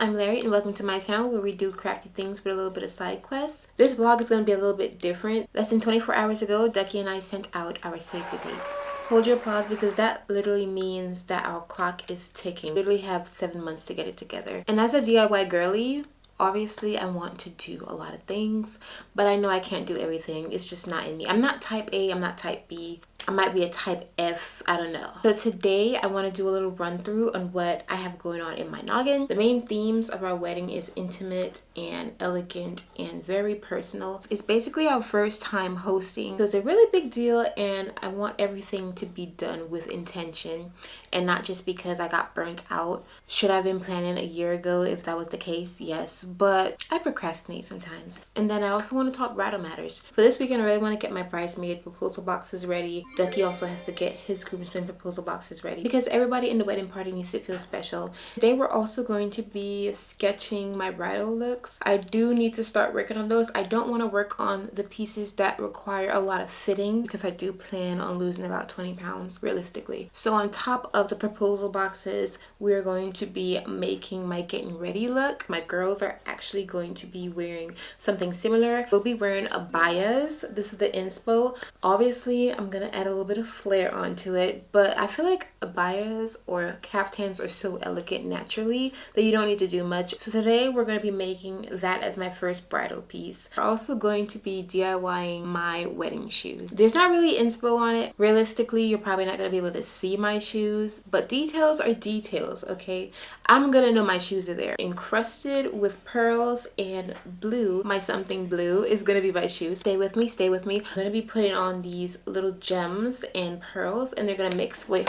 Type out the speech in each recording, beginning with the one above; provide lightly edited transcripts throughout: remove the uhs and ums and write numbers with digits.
I'm Larry and welcome to my channel where we do crafty things with a little bit of side quests. This vlog is going to be a little bit different. Less than 24 hours ago, Ducky and I sent out our save the dates. Hold your applause because that literally means that our clock is ticking. We literally have 7 months to get it together. And as a DIY girly, obviously I want to do a lot of things, but I know I can't do everything. It's just not in me. I'm not type A, I'm not type B. I might be a type F, I don't know. So today I want to do a little run through on what I have going on in my noggin. The main themes of our wedding is intimate and elegant and very personal. It's basically our first time hosting, so it's a really big deal and I want everything to be done with intention and not just because I got burnt out. Should I have been planning a year ago if that was the case? Yes, but I procrastinate sometimes. And then I also want to talk bridal matters. For this weekend I really want to get my bridesmaid proposal boxes ready. Ducky also has to get his groomsmen proposal boxes ready because everybody in the wedding party needs to feel special. Today we're also going to be sketching my bridal looks. I do need to start working on those. I don't want to work on the pieces that require a lot of fitting because I do plan on losing about 20 pounds realistically. So on top of the proposal boxes, we're going to be making my getting ready look. My girls are actually going to be wearing something similar. We'll be wearing abayas. This is the inspo. Obviously, I'm gonna add a little bit of flair onto it, but I feel like abayas or caftans are so elegant naturally that you don't need to do much. So today we're going to be making that as my first bridal piece. We're also going to be DIYing my wedding shoes. There's not really inspo on it. Realistically, you're probably not going to be able to see my shoes, but details are details, okay? I'm gonna know my shoes are there. Encrusted with pearls and blue, my something blue is gonna be my shoes. Stay with me, stay with me. I'm gonna be putting on these little gems and pearls and they're gonna mix. Wait,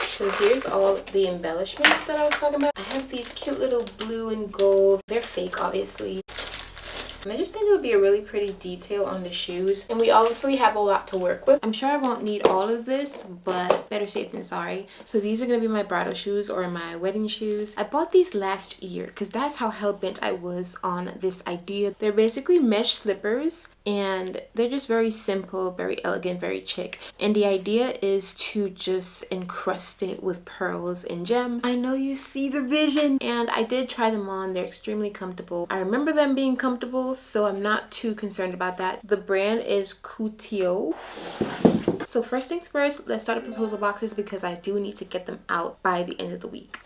so here's all the embellishments that I was talking about. I have these cute little blue and gold. They're fake, obviously. And I just think it would be a really pretty detail on the shoes. And we obviously have a lot to work with. I'm sure I won't need all of this, but better safe than sorry. So these are going to be my bridal shoes or my wedding shoes. I bought these last year because that's how hell-bent I was on this idea. They're basically mesh slippers and they're just very simple, very elegant, very chic. And the idea is to just encrust it with pearls and gems. I know you see the vision. And I did try them on. They're extremely comfortable. I remember them being comfortable, so I'm not too concerned about that. The brand is Cricut. So first things first, let's start the proposal boxes because I do need to get them out by the end of the week.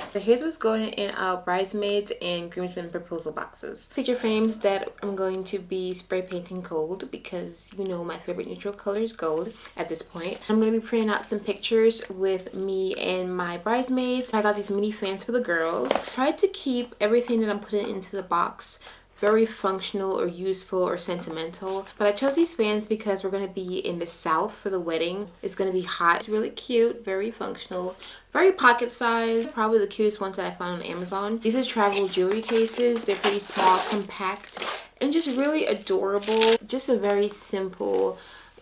So here's what's going in our bridesmaids and groomsmen proposal boxes. Picture frames that I'm going to be spray painting gold because you know my favorite neutral color is gold at this point. I'm going to be printing out some pictures with me and my bridesmaids. I got these mini fans for the girls. Tried to keep everything that I'm putting into the box very functional or useful or sentimental, but I chose these fans because we're going to be in the south for the wedding. It's going to be hot. It's really cute, very functional, very pocket sized. Probably the cutest ones that I found on Amazon. These are travel jewelry cases. They're pretty small, compact, and just really adorable. Just a very simple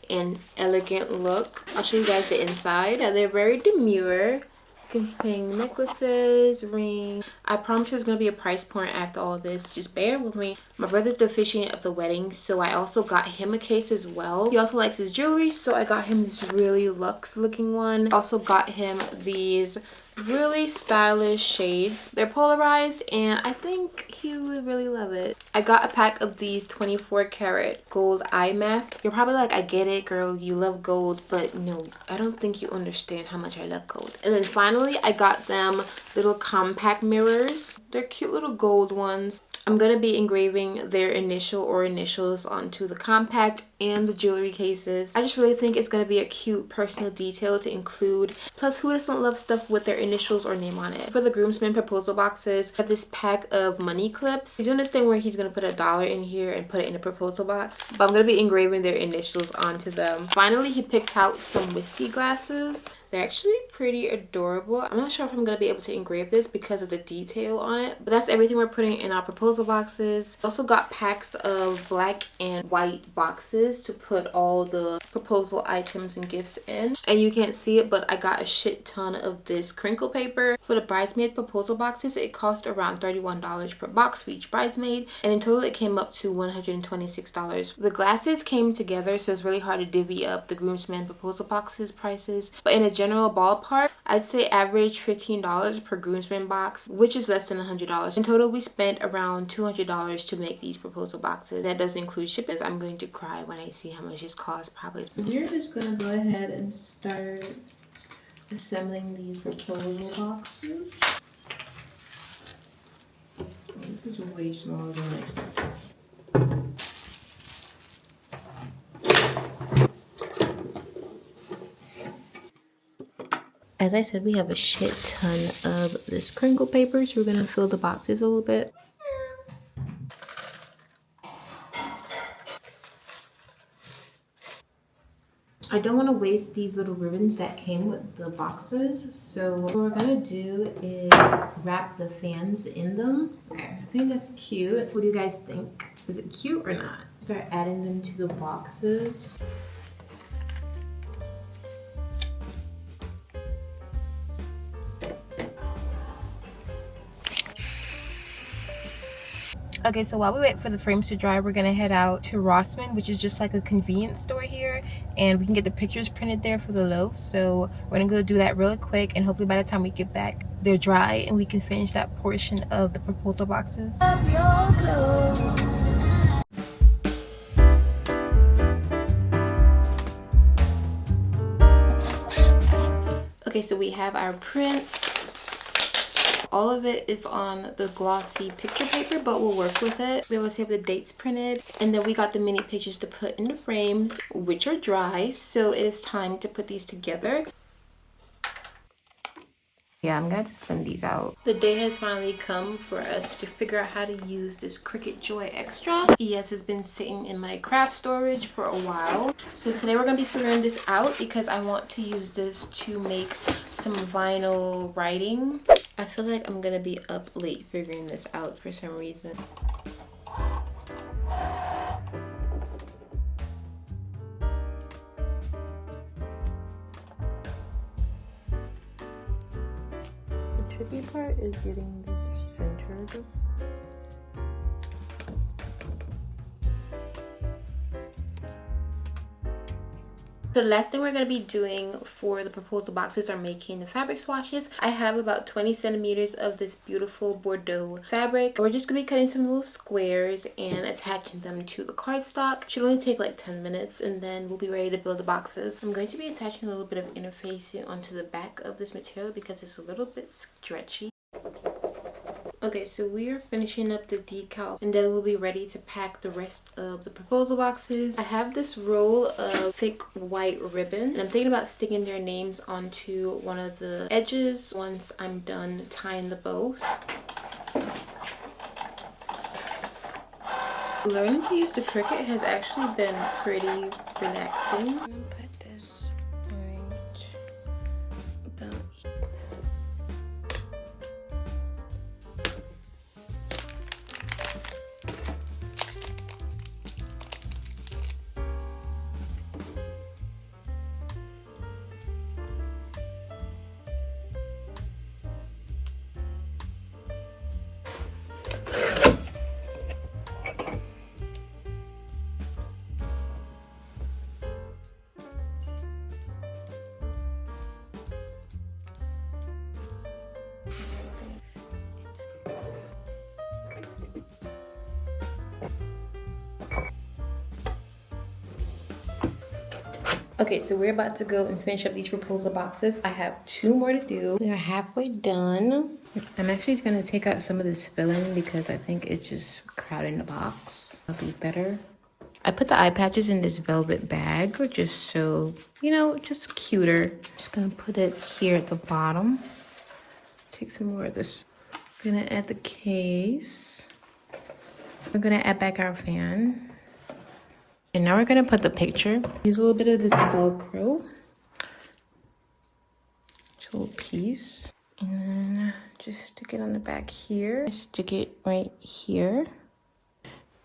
and elegant look. I'll show you guys the inside. Now, they're very demure. Contain necklaces, rings. I promise there's going to be a price point after all this. Just bear with me. My brother's the officiant of the wedding, so I also got him a case as well. He also likes his jewelry, so I got him this really luxe looking one. Also got him these really stylish shades. They're polarized and I think he would really love it. I got a pack of these 24 karat gold eye masks. You're probably like, I get it girl, you love gold, but no, I don't think you understand how much I love gold. And then finally I got them little compact mirrors. They're cute little gold ones. I'm going to be engraving their initial or initials onto the compact and the jewelry cases. I just really think it's going to be a cute personal detail to include. Plus, who doesn't love stuff with their initials or name on it? For the groomsmen proposal boxes, I have this pack of money clips. He's doing this thing where he's going to put $1 in here and put it in the proposal box. But I'm going to be engraving their initials onto them. Finally, he picked out some whiskey glasses. They're actually pretty adorable. I'm not sure if I'm going to be able to engrave this because of the detail on it. But that's everything we're putting in our proposal boxes. Also got packs of black and white boxes to put all the proposal items and gifts in. And you can't see it, but I got a shit ton of this crinkle paper. For the bridesmaid proposal boxes, it cost around $31 per box for each bridesmaid. And in total, it came up to $126. The glasses came together, so it's really hard to divvy up the groomsmen proposal boxes prices. But in a general ballpark, I'd say average $15 per groomsmen box, which is less than $100. In total, we spent around $200 to make these proposal boxes. That does include shipping. I'm going to cry when I see how much this costs probably. So we're just gonna go ahead and start assembling these proposal boxes. This is way smaller than I expected. As I said, we have a shit ton of this crinkle paper, so we're gonna fill the boxes a little bit. I don't want to waste these little ribbons that came with the boxes, so what we're gonna do is wrap the fans in them. Okay, I think that's cute. What do you guys think? Is it cute or not? Start adding them to the boxes. Okay, so while we wait for the frames to dry, we're gonna head out to Rossman, which is just like a convenience store here, and we can get the pictures printed there for the loaf. So we're gonna go do that really quick, and hopefully by the time we get back, they're dry and we can finish that portion of the proposal boxes. Up your clothes. Okay, so we have our prints. All of it is on the glossy picture paper, but we'll work with it. We also have the dates printed, and then we got the mini pictures to put in the frames, which are dry, so it is time to put these together. Yeah, I'm gonna just send these out. The day has finally come for us to figure out how to use this Cricut Joy Extra. Yes, it's been sitting in my craft storage for a while. So today we're gonna be figuring this out because I want to use this to make some vinyl writing. I feel like I'm gonna be up late figuring this out for some reason. The tricky part is getting this centered. So the last thing we're going to be doing for the proposal boxes are making the fabric swatches. I have about 20 centimeters of this beautiful Bordeaux fabric. We're just going to be cutting some little squares and attaching them to the cardstock. Should only take like 10 minutes and then we'll be ready to build the boxes. I'm going to be attaching a little bit of interfacing onto the back of this material because it's a little bit stretchy. Okay, so we are finishing up the decal and then we'll be ready to pack the rest of the proposal boxes. I have this roll of thick white ribbon and I'm thinking about sticking their names onto one of the edges once I'm done tying the bows. Learning to use the Cricut has actually been pretty relaxing. I'm gonna put this right about here. Okay, so we're about to go and finish up these proposal boxes. I have 2 more to do. We are halfway done. I'm actually gonna take out some of this filling because I think it's just crowding the box. It'll be better. I put the eye patches in this velvet bag just so, you know, just cuter. Just gonna put it here at the bottom. Take some more of this. I'm gonna add the case. We're gonna add back our fan. And now we're gonna put the picture. Use a little bit of this Velcro. Little piece. And then just stick it on the back here. Stick it right here.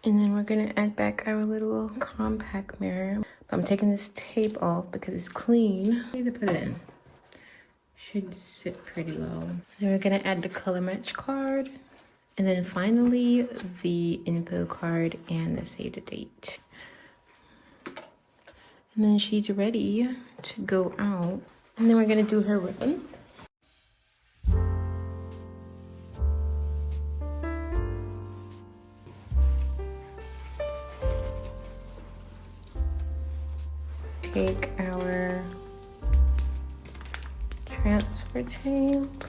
And then we're gonna add back our little compact mirror. I'm taking this tape off because it's clean. I need to put it in. Should sit pretty well. Then we're gonna add the color match card. And then finally, the info card and the save the date. And then she's ready to go out. And then we're gonna do her ribbon. Take our transfer tape.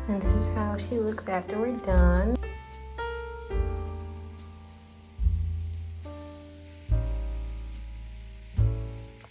And this is how she looks after we're done.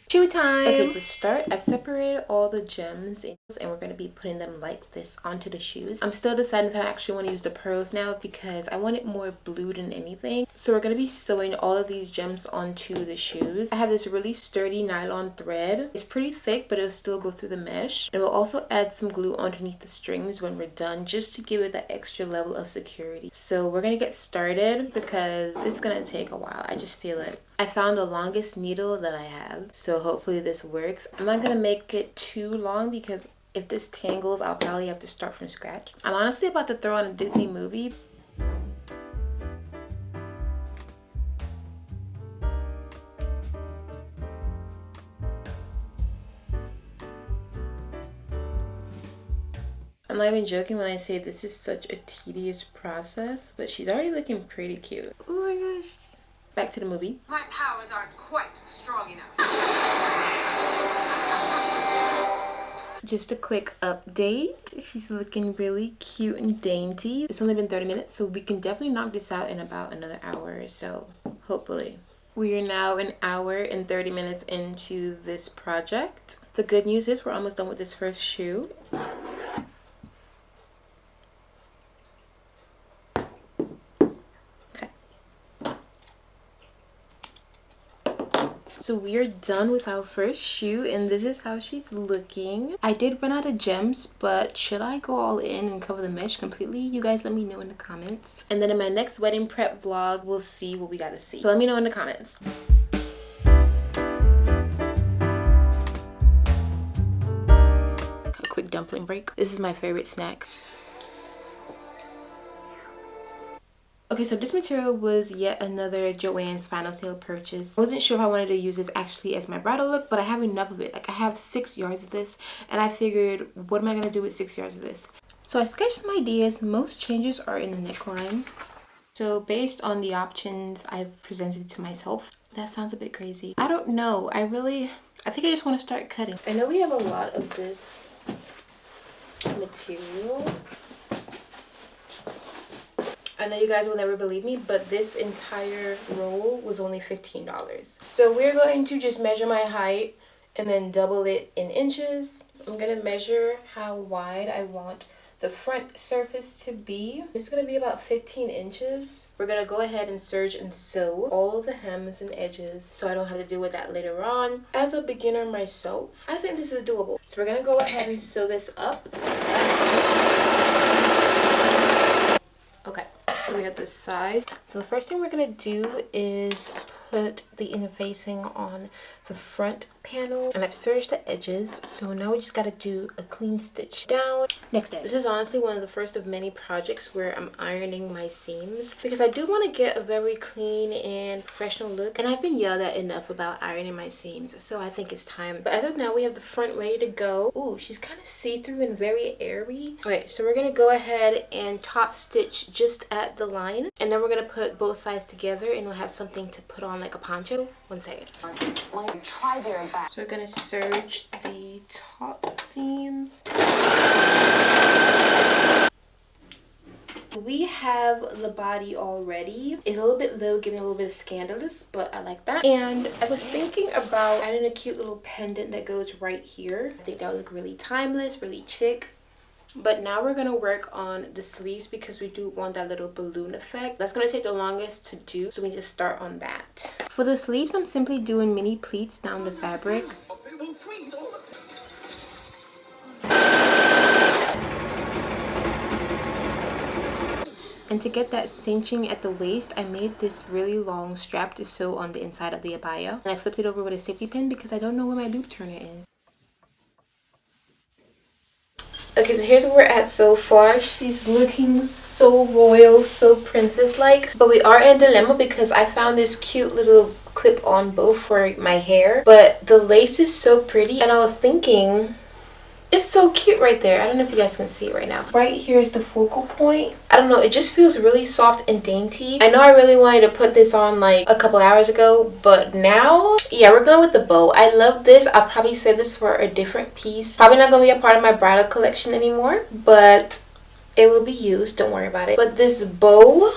Shoe time! Okay, to start, I've separated all the gems and we're going to be putting them like this onto the shoes. I'm still deciding if I actually want to use the pearls now because I want it more blue than anything. So we're going to be sewing all of these gems onto the shoes. I have this really sturdy nylon thread. It's pretty thick, but it'll still go through the mesh. And we'll also add some glue underneath the strings when we're done just to give it that extra level of security. So we're going to get started because this is going to take a while. I just feel it. I found the longest needle that I have, so hopefully this works. I'm not gonna make it too long because if this tangles, I'll probably have to start from scratch. I'm honestly about to throw on a Disney movie. I'm not even joking when I say this is such a tedious process, but she's already looking pretty cute. Oh my gosh. Back to the movie. My powers aren't quite strong enough. Just a quick update. She's looking really cute and dainty. It's only been 30 minutes, so we can definitely knock this out in about another hour or so, hopefully. We are now an hour and 30 minutes into this project. The good news is we're almost done with this first shoe. So we are done with our first shoe and this is how she's looking. I did run out of gems, but should I go all in and cover the mesh completely? You guys let me know in the comments. And then in my next wedding prep vlog, we'll see what we gotta see. So let me know in the comments. A quick dumpling break. This is my favorite snack. Okay, so this material was yet another Joann's final sale purchase. I wasn't sure if I wanted to use this actually as my bridal look, but I have enough of it. Like I have 6 yards of this and I figured, what am I going to do with 6 yards of this? So I sketched some ideas. Most changes are in the neckline. So based on the options I've presented to myself, that sounds a bit crazy. I don't know. I think I just want to start cutting. I know we have a lot of this material. I know you guys will never believe me, but this entire roll was only $15. So we're going to just measure my height and then double it in inches. I'm going to measure how wide I want the front surface to be. It's going to be about 15 inches. We're going to go ahead and serge and sew all the hems and edges so I don't have to deal with that later on. As a beginner myself, I think this is doable. So we're going to go ahead and sew this up. Okay. So we have this side. So the first thing we're going to do is put the inner facing on the front panel, and I've serged the edges, so now we just got to do a clean stitch down. Next day. This is honestly one of the first of many projects where I'm ironing my seams because I do want to get a very clean and professional look, and I've been yelled at enough about ironing my seams, so I think it's time. But as of now, we have the front ready to go. Ooh, she's kind of see-through and very airy. Okay, so we're going to go ahead and top stitch just at the line, and then we're going to put both sides together and we'll have something to put on like a poncho. One second. Try to your back. So we're going to serge the top seams. We have the body already. It's a little bit low, giving a little bit of scandalous, but I like that. And I was thinking about adding a cute little pendant that goes right here. I think that would look really timeless, really chic. But now we're going to work on the sleeves because we do want that little balloon effect. That's going to take the longest to do, so we need to start on that. For the sleeves, I'm simply doing mini pleats down the fabric. And to get that cinching at the waist, I made this really long strap to sew on the inside of the abaya. And I flipped it over with a safety pin because I don't know where my loop turner is. Okay, so here's where we're at so far. She's looking so royal, so princess-like. But we are in a dilemma because I found this cute little clip on bow for my hair, but the lace is so pretty, and I was thinking it's so cute right there. I don't know if you guys can see it right now. Right here is the focal point. I don't know, it just feels really soft and dainty. I know I really wanted to put this on like a couple hours ago, but now, yeah, we're going with the bow. I love this. I'll probably save this for a different piece. Probably not going to be a part of my bridal collection anymore, but it will be used. Don't worry about it. But this bow,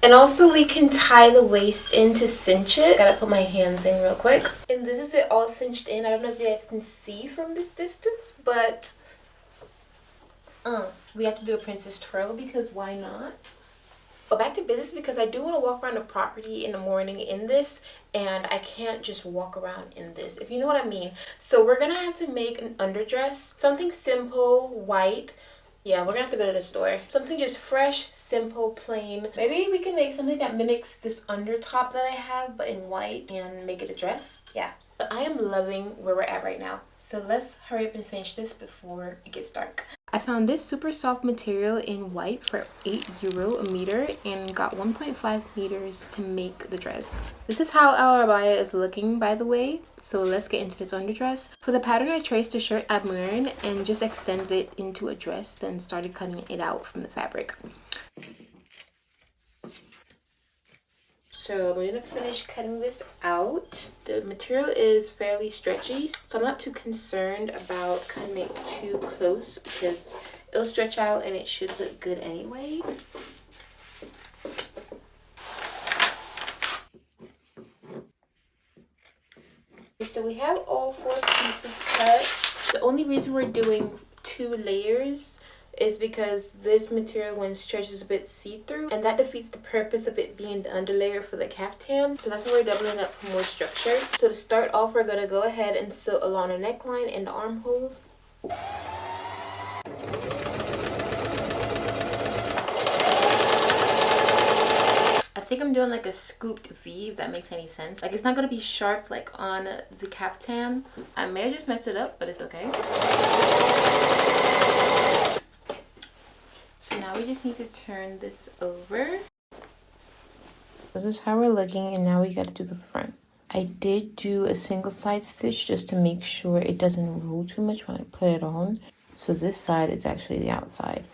and also we can tie the waist in to cinch it. Gotta put my hands in real quick. And this is it all cinched in. I don't know if you guys can see from this distance, but we have to do a princess twirl because why not? But back to business, because I do want to walk around the property in the morning in this, and I can't just walk around in this, if you know what I mean. So we're gonna have to make an underdress, something simple, white. Yeah, we're gonna have to go to the store. Something just fresh, simple, plain. Maybe we can make something that mimics this under top that I have, but in white, and make it a dress. Yeah. But I am loving where we're at right now. So let's hurry up and finish this before it gets dark. I found this super soft material in white for €8 a meter and got 1.5 meters to make the dress. This is how our abaya is looking, by the way. So let's get into this underdress. For the pattern, I traced the shirt I'm wearing and just extended it into a dress, then started cutting it out from the fabric. So I'm going to finish cutting this out. The material is fairly stretchy, so I'm not too concerned about cutting it too close because it'll stretch out and it should look good anyway. So we have all 4 pieces cut. The only reason we're doing 2 layers is because this material, when stretched, is a bit see-through, and that defeats the purpose of it being the underlayer for the caftan. So that's why we're doubling up for more structure. So to start off, we're going to go ahead and sew along the neckline and the armholes. I think I'm doing like a scooped V, if that makes any sense. Like, it's not going to be sharp like on the caftan. I may have just messed it up, but it's okay. So now we just need to turn this over. This is how we're looking, and now we got to do the front. I did do a single side stitch just to make sure it doesn't roll too much when I put it on. So this side is actually the outside.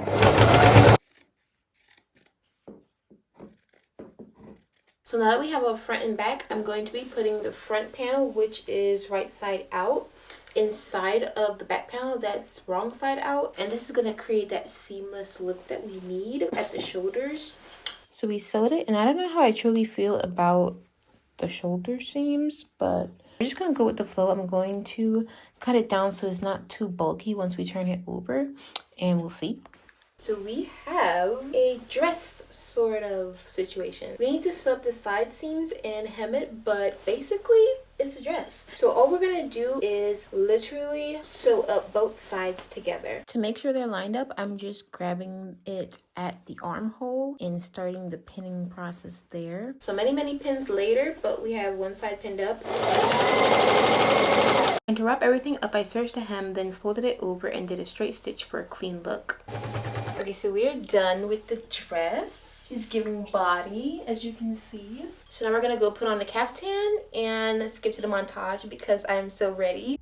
So now that we have our front and back, I'm going to be putting the front panel, which is right side out, inside of the back panel that's wrong side out. And this is going to create that seamless look that we need at the shoulders. So we sewed it, and I don't know how I truly feel about the shoulder seams, but we're just going to go with the flow. I'm going to cut it down so it's not too bulky once we turn it over, and we'll see. So we have a dress sort of situation. We need to sew up the side seams and hem it, but basically it's a dress. So all we're gonna do is literally sew up both sides together. To make sure they're lined up, I'm just grabbing it at the armhole and starting the pinning process there. So many pins later, but we have one side pinned up. And to wrap everything up, I serged the hem, then folded it over and did a straight stitch for a clean look. Okay, so we are done with the dress. She's giving body, as you can see. So now we're gonna go put on the caftan and skip to the montage because I'm so ready.